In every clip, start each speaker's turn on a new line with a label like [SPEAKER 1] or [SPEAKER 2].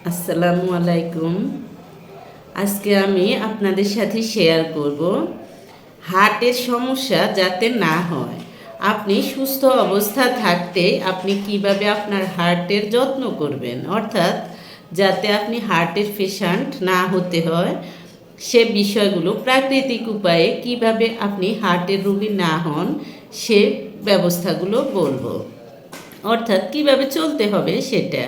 [SPEAKER 1] আসসালামু আলাইকুম। আজকে আমি আপনাদের সাথে শেয়ার করব হার্টের সমস্যা যাতে না হয়। আপনি সুস্থ অবস্থা থাকতে আপনি কিভাবে আপনার হার্টের যত্ন করবেন, অর্থাৎ যাতে আপনি হার্টের পেশেন্ট না হতে হয় সে বিষয়গুলো প্রাকৃতিক উপায়ে কিভাবে আপনি হার্টের রোগী না হন সে ব্যবস্থাগুলো বলবো। অর্থাৎ কিভাবে চলতে হবে সেটা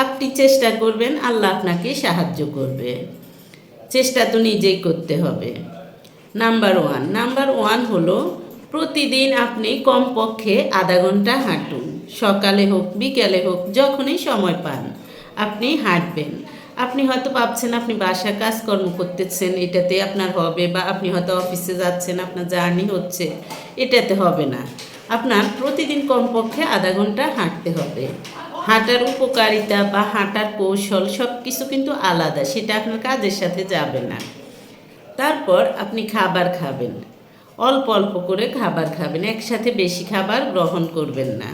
[SPEAKER 1] আপনি চেষ্টা করবেন, আল্লাহ আপনাকে সাহায্য করবে। চেষ্টা তো নিজেই করতে হবে। নাম্বার ওয়ান হলো প্রতিদিন আপনি কমপক্ষে আধা ঘন্টা হাঁটুন। সকালে হোক বিকালে হোক যখনই সময় পান আপনি হাঁটবেন। আপনি হয়তো ভাবছেন আপনি বাসা কাজকর্ম করতেছেন, এটাতে আপনার হবে, বা আপনি হয়তো অফিসে যাচ্ছেন, আপনার জার্নি হচ্ছে, এটাতে হবে না। আপনার প্রতিদিন কমপক্ষে আধা ঘন্টা হাঁটতে হবে। হাঁটার উপকারিতা বা হাঁটার কৌশল সব কিছু কিন্তু আলাদা, সেটা আপনার কাজের সাথে যাবে না। তারপর আপনি খাবার খাবেন, অল্প অল্প করে খাবার খাবেন, একসাথে বেশি খাবার গ্রহণ করবেন না।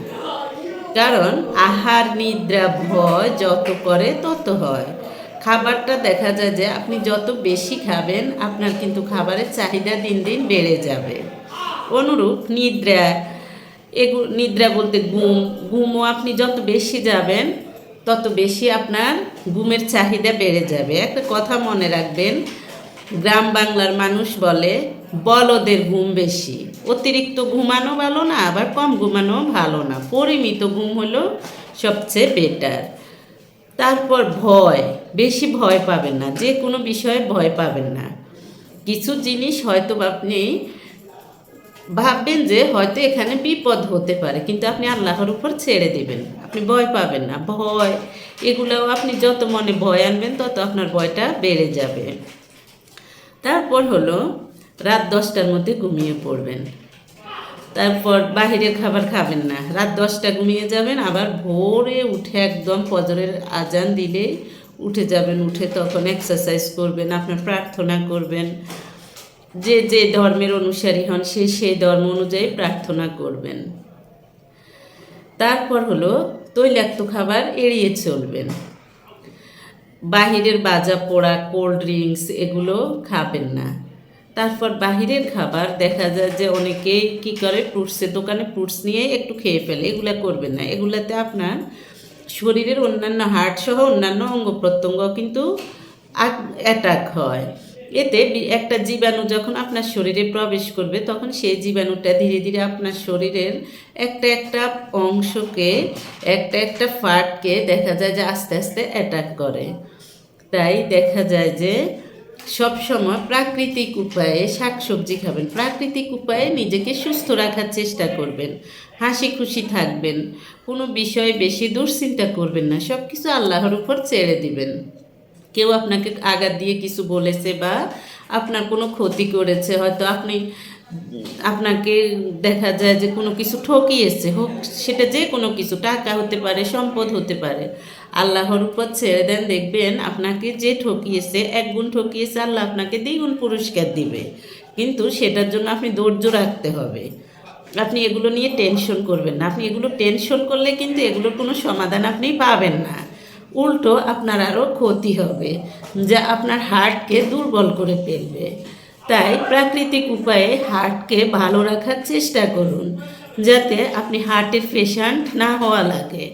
[SPEAKER 1] কারণ আহার নিদ্রা ভয় যত করে তত হয়। খাবারটা দেখা যায় যে আপনি যত বেশি খাবেন আপনার কিন্তু খাবারের চাহিদা দিন দিন বেড়ে যাবে। অনুরূপ নিদ্রা বলতে ঘুমও আপনি যত বেশি যাবেন তত বেশি আপনার ঘুমের চাহিদা বেড়ে যাবে। একটা কথা মনে রাখবেন, গ্রাম বাংলার মানুষ বলে বলদের ঘুম বেশি। অতিরিক্ত ঘুমানো ভালো না, আবার কম ঘুমানো ভালো না, পরিমিত ঘুম হলো সবচেয়ে বেটার। তারপর বেশি ভয় পাবেন না, যে কোনো বিষয়ে ভয় পাবেন না। কিছু জিনিস হয়তো আপনি ভাববেন যে হয়তো এখানে বিপদ হতে পারে, কিন্তু আপনি আল্লাহর উপর ছেড়ে দেবেন, আপনি ভয় পাবেন না। এগুলোও আপনি যত মনে ভয় আনবেন তত আপনার ভয়টা বেড়ে যাবে। তারপর হলো রাত 10টার মধ্যে ঘুমিয়ে পড়বেন। তারপর বাহিরের খাবার খাবেন না, রাত 10টা ঘুমিয়ে যাবেন, আবার ভোরে উঠে একদম ফজরের আজান দিলে উঠে যাবেন। উঠে তখন এক্সারসাইজ করবেন, আপনার প্রার্থনা করবেন। যে যে ধর্মের অনুসারী হন সে সেই ধর্ম অনুযায়ী প্রার্থনা করবেন। তারপর হলো তৈলাক্ত খাবার এড়িয়ে চলবেন। বাহিরের বাজা পোড়া কোল্ড ড্রিঙ্কস এগুলো খাবেন না। তারপর বাহিরের খাবার দেখা যায় যে অনেকেই কী করে, ফ্রুটসের দোকানে ফ্রুটস নিয়ে একটু খেয়ে ফেলে, এগুলো করবেন না। এগুলাতে আপনার শরীরের অন্যান্য হার্টসহ অন্যান্য অঙ্গ প্রত্যঙ্গ কিন্তু অ্যাটাক হয়। এতে একটা জীবাণু যখন আপনার শরীরে প্রবেশ করবে তখন সেই জীবাণুটা ধীরে ধীরে আপনার শরীরের একটা একটা অংশকে, একটা একটা পার্টকে দেখা যায় যে আস্তে আস্তে অ্যাটাক করে। তাই দেখা যায় যে সবসময় প্রাকৃতিক উপায়ে শাকসবজি খাবেন, প্রাকৃতিক উপায়ে নিজেকে সুস্থ রাখার চেষ্টা করবেন, হাসি খুশি থাকবেন, কোনো বিষয়ে বেশি দুশ্চিন্তা করবেন না, সব কিছু আল্লাহর উপর ছেড়ে দিবেন। কেউ আপনাকে আঘাত দিয়ে কিছু বলেছে বা আপনার কোনো ক্ষতি করেছে, হয়তো আপনাকে দেখা যায় যে কোনো কিছু ঠকিয়েছে, হোক সেটা যে কোনো কিছু, টাকা হতে পারে, সম্পদ হতে পারে, আল্লাহর উপর ছেড়ে দেন। দেখবেন আপনাকে যে ঠকিয়েছে, 1 গুণ ঠকিয়েছে, আল্লাহ আপনাকে 2 গুণ পুরস্কার দিবে। কিন্তু সেটার জন্য আপনি ধৈর্য রাখতে হবে। আপনি এগুলো নিয়ে টেনশন করবেন না। আপনি এগুলো টেনশন করলে কিন্তু এগুলোর কোনো সমাধান আপনি পাবেন না, উল্টো আপনার আরও ক্ষতি হবে, যা আপনার হার্টকে দুর্বল করে ফেলবে। তাই প্রাকৃতিক উপায়ে হার্টকে ভালো রাখার চেষ্টা করুন, যাতে আপনি হার্টের পেশেন্ট না হওয়া লাগে।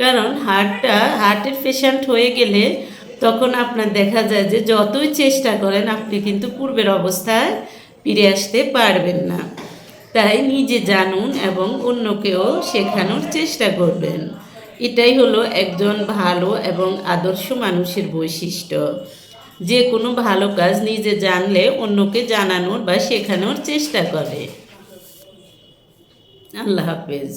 [SPEAKER 1] কারণ হার্টের পেশেন্ট হয়ে গেলে তখন আপনার দেখা যায় যে যতই চেষ্টা করেন আপনি কিন্তু পূর্বের অবস্থায় ফিরে আসতে পারবেন না। তাই নিজে জানুন এবং অন্যকেও শেখানোর চেষ্টা করবেন। এটাই হলো একজন ভালো এবং আদর্শ মানুষের বৈশিষ্ট্য। যে কোনো ভালো কাজ নিজে জানলে অন্যকে জানানোর বা শেখানোর চেষ্টা করে। আল্লাহ হাফেজ।